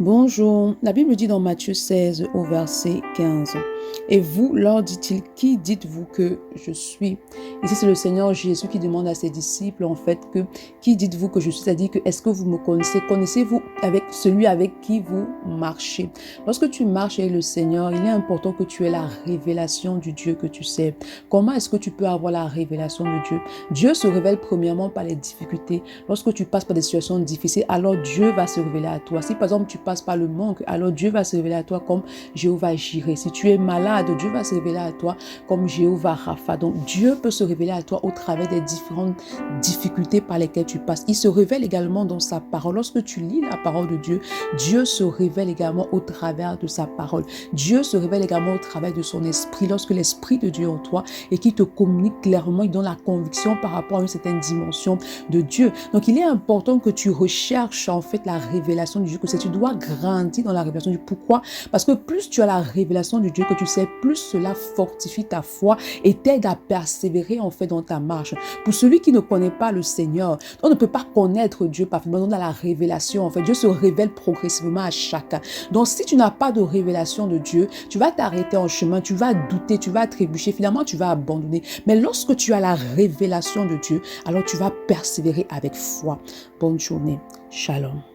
Bonjour, la Bible dit dans Matthieu 16 au verset 15. Et vous, leur dit-il, qui dites-vous que je suis? Ici, c'est le Seigneur Jésus qui demande à ses disciples, en fait, qui dites-vous que je suis? C'est-à-dire que, est-ce que vous me connaissez? Connaissez-vous avec celui avec qui vous marchez? Lorsque tu marches avec le Seigneur, il est important que tu aies la révélation du Dieu que tu sais. Comment est-ce que tu peux avoir la révélation de Dieu? Dieu se révèle premièrement par les difficultés. Lorsque tu passes par des situations difficiles, alors Dieu va se révéler à toi. Si par exemple tu passes par le manque, alors Dieu va se révéler à toi comme Jéhovah Jireh. Si tu es malade, Dieu va se révéler à toi comme Jéhovah Rapha. Donc Dieu peut se révéler à toi au travers des différentes difficultés par lesquelles tu passes. Il se révèle également dans sa parole. Lorsque tu lis la parole de Dieu, Dieu se révèle également au travers de sa parole. Dieu se révèle également au travers de son esprit. Lorsque l'esprit de Dieu en toi et qui te communique clairement, il donne la conviction par rapport à une certaine dimension de Dieu. Donc il est important que tu recherches en fait la révélation du Dieu que c'est. Tu dois grandir dans la révélation du Dieu. Pourquoi? Parce que plus tu as la révélation du Dieu que tu sais, plus cela fortifie ta foi et t'aide à persévérer en fait dans ta marche. Pour celui qui ne connaît pas le Seigneur, on ne peut pas connaître Dieu parfaitement. On a la révélation en fait. Dieu se révèle progressivement à chacun. Donc si tu n'as pas de révélation de Dieu, tu vas t'arrêter en chemin, tu vas douter, tu vas trébucher, finalement tu vas abandonner. Mais lorsque tu as la révélation de Dieu, alors tu vas persévérer avec foi. Bonne journée. Shalom.